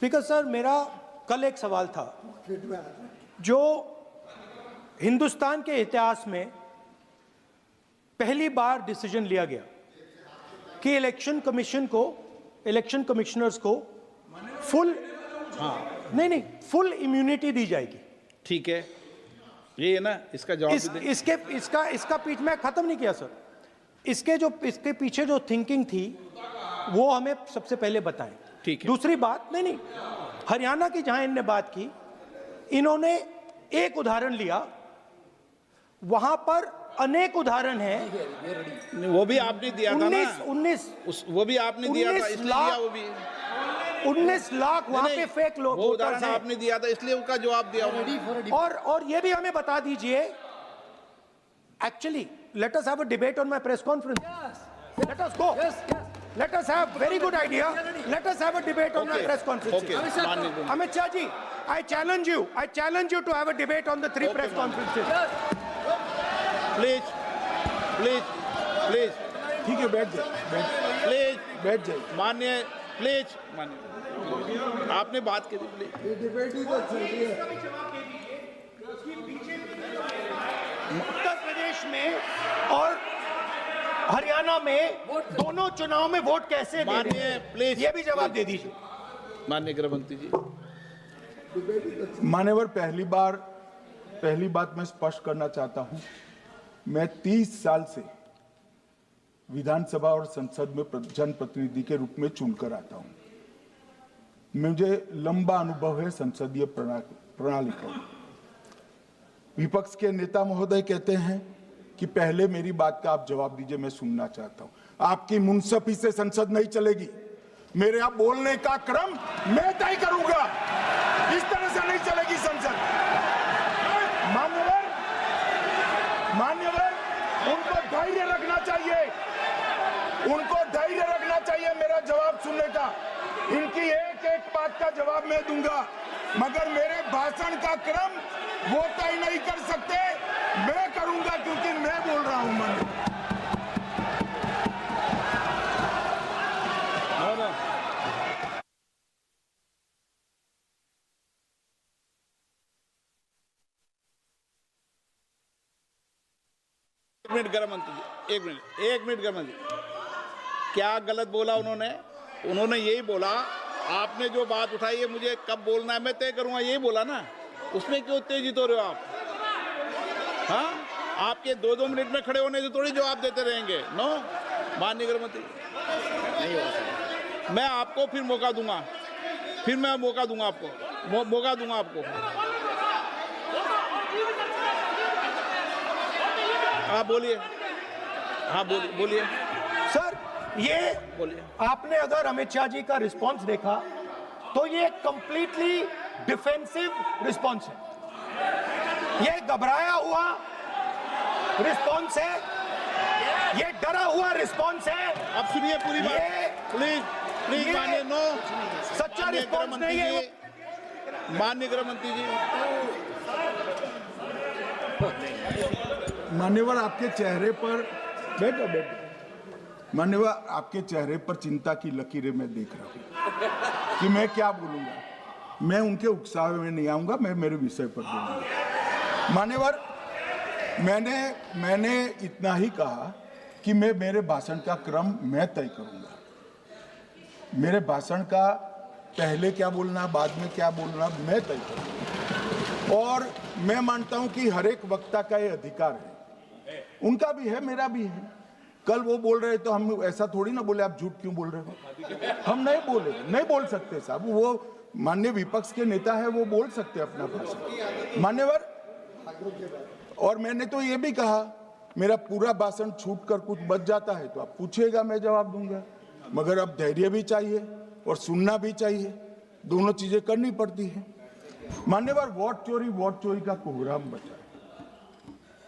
Speaker sir, मेरा कल एक सवाल था जो हिंदुस्तान के इतिहास में पहली बार डिसीजन लिया गया कि इलेक्शन कमिश्नर्स को फुल फुल इम्यूनिटी दी जाएगी। ठीक है, ये है ना, इसका जवाब इसका पीछ मैं खत्म नहीं किया सर। इसके पीछे जो थिंकिंग थी वो हमें सबसे पहले बताएं। ठीक है। दूसरी बात, नहीं, हरियाणा की जहां इनने बात की, इन्होंने एक उदाहरण लिया, वहां पर अनेक उदाहरण हैं। वो भी आपने दिया था ना, 19 वो भी आपने दिया था, इसलिए दिया वो भी 19 लाख वहां पे फेक लोग, वो उदाहरण आपने दिया था, इसलिए उसका जवाब दिया। और ये भी हमें बता दीजिए, actually let us have a debate on my press conference. Let us go. Let us have very good idea. Let us have a debate on my press conference. Amit Shah ji, I challenge you to have a debate on the 3 press conferences. Please. ठीक है, बैठ जाइए। माननीय, please माननीय, आपने बात की थी, प्लीज। डिबेट ही तो चल रही है। उत्तर प्रदेश में और हरियाणा में दोनों चुनाव में वोट कैसे दे रहे हैं? प्लीज ये भी जवाब दे दीजिए। माननीय गृहमंत्री जी। मान्यवर, पहली बात मैं स्पष्ट करना चाहता हूं, मैं 30 साल से विधानसभा और संसद में जनप्रतिनिधि के रूप में चुनकर आता हूं। मुझे लंबा अनुभव है संसदीय प्रणाली का। विपक्ष के नेता महोदय कहते हैं कि पहले मेरी बात का आप जवाब दीजिए, मैं सुनना चाहता हूं। आपकी मुनसफी से संसद नहीं चलेगी। मेरे आप बोलने का क्रम मैं तय करूंगा, इस तरह से नहीं चलेगी संसद। मान्यवर, उनको धैर्य रखना चाहिए, मेरा जवाब सुनने का। इनकी एक एक बात का जवाब मैं दूंगा, मगर मेरे भाषण का क्रम वो तय नहीं कर सकते, मैं करूंगा, क्योंकि मैं बोल रहा हूं। एक मिनट गृहमंत्री, क्या गलत बोला उन्होंने यही बोला, आपने जो बात उठाई है मुझे कब बोलना है मैं तय करूंगा, यही बोला ना। उसमें क्यों उत्तेजित हो रहे हो आप? हाँ, आपके 2-2 मिनट में खड़े होने से थोड़ी जवाब देते रहेंगे। नो, माननीय गृहमंत्री, नहीं हो सकता। मैं आपको फिर मौका दूंगा, आपको। हाँ बोलिए, सर, ये बोलिए। आपने अगर अमित शाह जी का रिस्पांस देखा तो ये कंप्लीटली डिफेंसिव रिस्पांस है, ये घबराया हुआ रिस्पांस है, ये डरा हुआ रिस्पांस है। अब सुनिए पूरी बात, प्लीज माननीय, नो, सच्चा रिस्पांस नहीं है। माननीय गृहमंत्री जी, मान्यवर, आपके चेहरे पर बैठो। मान्यवर, आपके चेहरे पर चिंता की लकीरें मैं देख रहा हूं कि मैं क्या बोलूंगा। मैं उनके उकसावे में नहीं आऊंगा, मैं मेरे विषय पर बोलूंगा। मान्यवर, मैंने इतना ही कहा कि मैं मेरे भाषण का क्रम मैं तय करूंगा। मेरे भाषण का पहले क्या बोलना, बाद में क्या बोलना, मैं तय करूंगा। और मैं मानता हूं कि हर एक वक्ता का ये अधिकार है, उनका भी है, मेरा भी है। कल वो बोल रहे तो हम ऐसा थोड़ी ना बोले आप झूठ क्यों बोल रहे हो, हम नहीं बोल सकते साहब। वो माननीय विपक्ष के नेता है, वो बोल सकते अपना भाषण। मान्यवर, और मैंने तो ये भी कहा, मेरा पूरा भाषण छूट कर कुछ बच जाता है तो आप पूछिएगा, मैं जवाब दूंगा। मगर अब धैर्य भी चाहिए और सुनना भी चाहिए, दोनों चीजें करनी पड़ती है। मान्यवर, वोट चोरी का कोहराम बचा।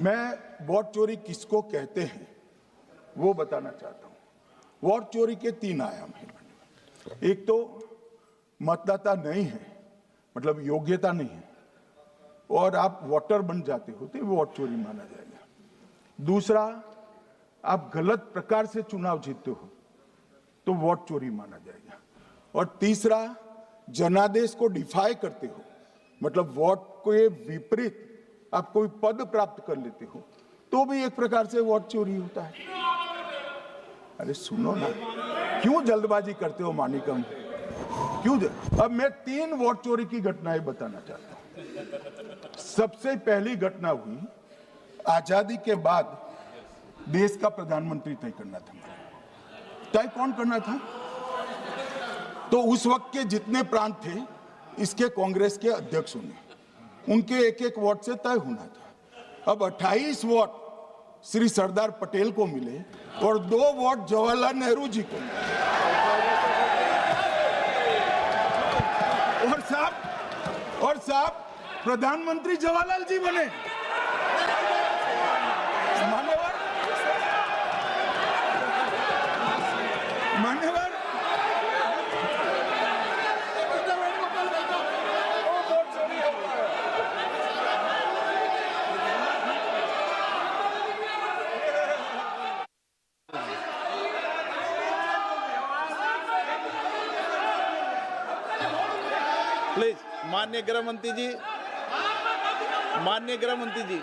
मैं वोट चोरी किसको कहते हैं वो बताना चाहता हूं। वोट चोरी के 3 आयाम हैं। एक तो मतदाता नहीं है, मतलब योग्यता नहीं है, और आप वोटर बन जाते हो तो वोट चोरी माना जाएगा। दूसरा, आप गलत प्रकार से चुनाव जीतते हो तो वोट चोरी माना जाएगा। और तीसरा, जनादेश को डिफाई करते हो, मतलब वोट के विपरीत आप कोई पद प्राप्त कर लेते हो, तो भी एक प्रकार से वोट चोरी होता है। अरे सुनो ना, क्यों जल्दबाजी करते हो मानिकम? क्यों? अब मैं 3 वोट चोरी की घटनाएं बताना चाहता हूं। सबसे पहली घटना हुई आजादी के बाद देश का प्रधानमंत्री तय करना था। तय कौन करना था? तो उस वक्त के जितने प्रांत थे, इसके कांग्रेस के अध्यक्षों ने, उनके एक एक वोट से तय होना था। अब 28 वोट श्री सरदार पटेल को मिले और 2 वोट जवाहरलाल नेहरू जी को मिले। और साहब प्रधानमंत्री जवाहरलाल जी बने। मान्यवर प्लीज, माननीय गृह मंत्री जी, माननीय गृह मंत्री जी,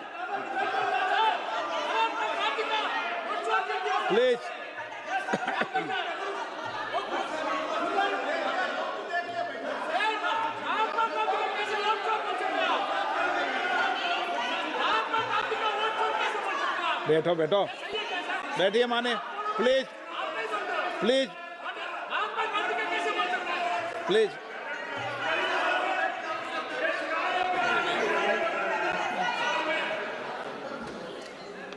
प्लीज। बैठो बैठो, बैठिए माने, प्लीज प्लीज प्लीज।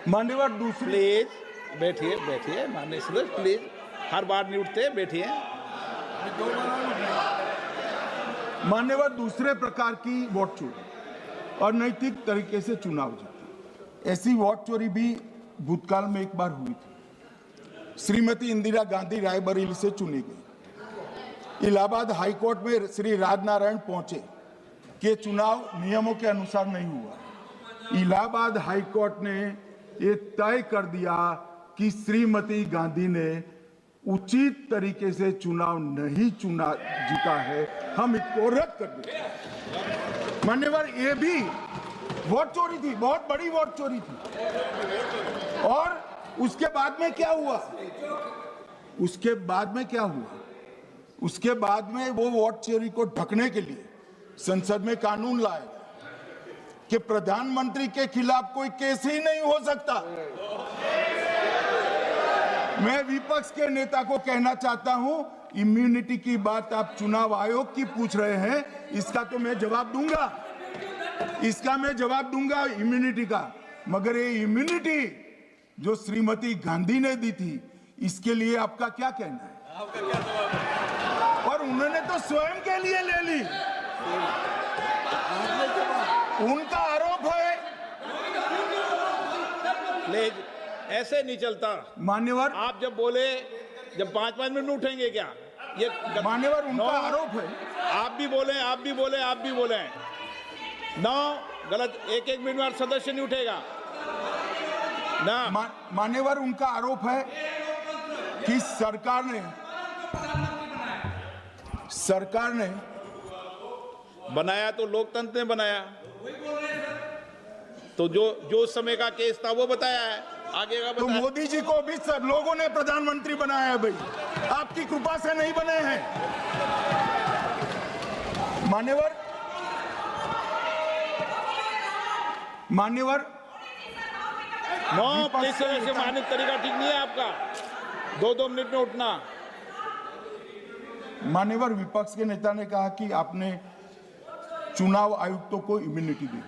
मान्यवर दूसरी, प्लीज बैठिए बैठिए माननीय सदस्य, प्लीज, हर बार नहीं उठते, बैठिए। मान्यवर दूसरे प्रकार की वोट चोरी और नैतिक तरीके से चुनाव जीतना, ऐसी वोट चोरी भी भूतकाल में एक बार हुई थी। श्रीमती इंदिरा गांधी रायबरेली से चुनी गई। इलाहाबाद हाईकोर्ट में श्री राजनारायण पहुंचे कि चुनाव नियमों के अनुसार नहीं हुआ। इलाहाबाद हाईकोर्ट ने ये तय कर दिया कि श्रीमती गांधी ने उचित तरीके से चुनाव नहीं जीता है, हम इसको रद्द कर दें। मान्यवर, ये भी वोट चोरी थी, बहुत बड़ी वोट चोरी थी। और उसके बाद में क्या हुआ? उसके बाद में वो वोट चोरी को ढकने के लिए संसद में कानून लाया कि प्रधानमंत्री के खिलाफ कोई केस ही नहीं हो सकता। मैं विपक्ष के नेता को कहना चाहता हूं, इम्यूनिटी की बात आप चुनाव आयोग की पूछ रहे हैं, इसका तो मैं जवाब दूंगा, इम्यूनिटी का। मगर ये इम्यूनिटी जो श्रीमती गांधी ने दी थी, इसके लिए आपका क्या कहना है? और उन्होंने तो स्वयं के लिए ले ली। उनका आरोप है। प्लीज, ऐसे नहीं चलता मान्यवर, आप जब बोले, जब 5-5 मिनट उठेंगे क्या? ये मान्यवर, उनका आरोप है। आप भी बोले। 9 गलत, 1-1 मिनट में सदस्य नहीं उठेगा ना। मान्यवर, उनका आरोप है कि सरकार ने बनाया तो लोकतंत्र ने बनाया, तो जो समय का केस था वो बताया है, आगे का तो बताया। मोदी जी को भी सब लोगों ने प्रधानमंत्री बनाया है भाई, आपकी कृपा से नहीं बने हैं। मान्यवर, नो प्लीज, ऐसे माननीय तरीका ठीक नहीं है आपका, 2-2 मिनट में उठना। मान्यवर, विपक्ष के नेता ने कहा कि आपने चुनाव आयुक्तों को इम्यूनिटी दी।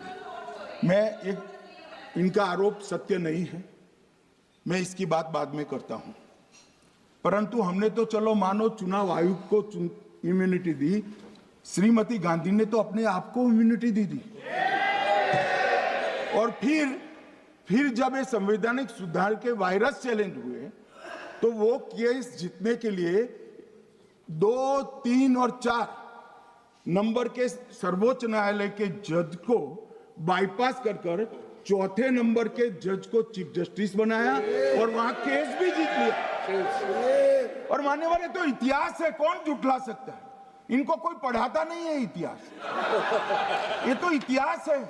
इनका आरोप सत्य नहीं है, मैं इसकी बात बाद में करता हूं। परंतु हमने तो चलो मानो चुनाव आयुक्त को इम्यूनिटी दी, श्रीमती गांधी ने तो अपने आप को इम्यूनिटी दी थी। और फिर जब ये संवैधानिक सुधार के वायरस चैलेंज हुए, तो वो केस जीतने के लिए 2, 3 और 4 नंबर के सर्वोच्च न्यायालय के जज को बाईपास कर चौथे नंबर के जज को चीफ जस्टिस बनाया और वहां केस भी जीत लिया। और मान्यवर, ये तो इतिहास है, कौन झुठला सकता है? इनको कोई पढ़ाता नहीं है इतिहास। ये तो इतिहास है,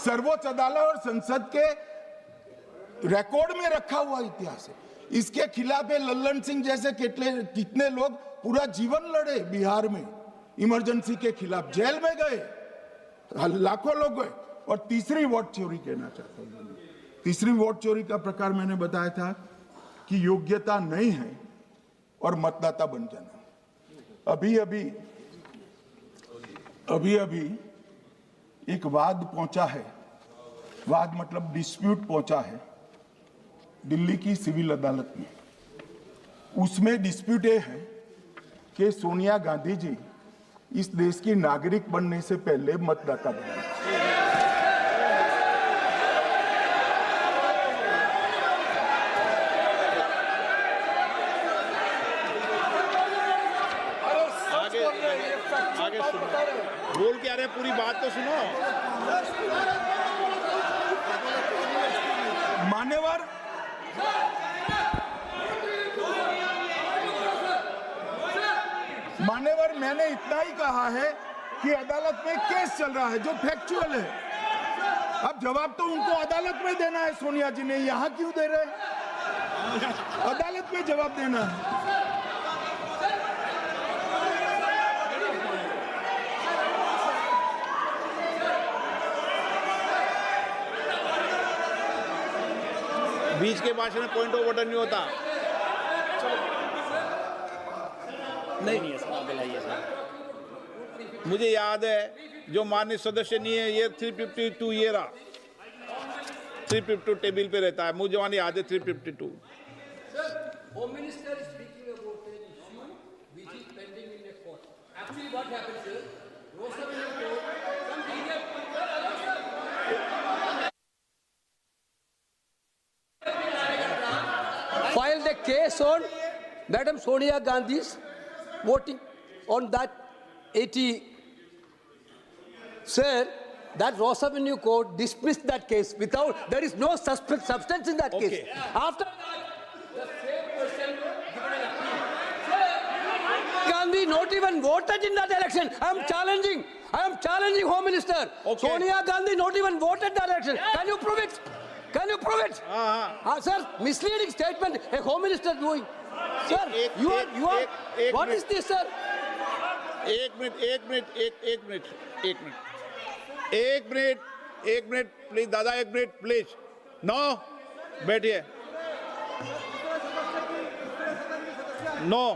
सर्वोच्च अदालत और संसद के रिकॉर्ड में रखा हुआ इतिहास है। इसके खिलाफ लल्लन सिंह जैसे कितने लोग पूरा जीवन लड़े बिहार में, इमरजेंसी के खिलाफ जेल में गए, लाखों लोग गए। और तीसरी वोट चोरी कहना चाहता हूं, तीसरी वोट चोरी का प्रकार मैंने बताया था कि योग्यता नहीं है और मतदाता बन जाना। अभी अभी एक वाद पहुंचा है, वाद मतलब डिस्प्यूट पहुंचा है दिल्ली की सिविल अदालत में। उसमें डिस्प्यूट ये है कि सोनिया गांधी जी इस देश की नागरिक बनने से पहले मतदाता बने। आगे सुनो, बोल क्या रहे, पूरी बात तो सुनो। मान्यवर, मैंने इतना ही कहा है कि अदालत में केस चल रहा है जो फैक्चुअल है। अब जवाब तो उनको अदालत में देना है, सोनिया जी ने यहां क्यों दे रहे हैं? अदालत में जवाब देना है। बीच के भाषण में पॉइंट ऑफ ऑर्डर नहीं होता। नहीं है सर, मुझे याद है जो माननीय सदस्य नहीं है, ये 352 ये रहा, 352 टेबल पे रहता है, मुझे जवान याद है 352। Home Minister is speaking about an issue which is pending in a court. Actually, what happens is, Rostam in a court, some media filed a case on Madam Sonia Gandhi's voting on that 80. Sir, that Ross Avenue court dismissed that case without, there is no substance in that case. After that, the same person given an appeal. Gandhi not even voted in that election. I am challenging Home Minister. Okay. Sonia Gandhi not even voted that election. Can you prove it? Can you prove it? Sir, misleading statement a Home Minister doing. Sir, you are. What is this, sir? एक minute please दादा, एक minute please. No, बैठिए। No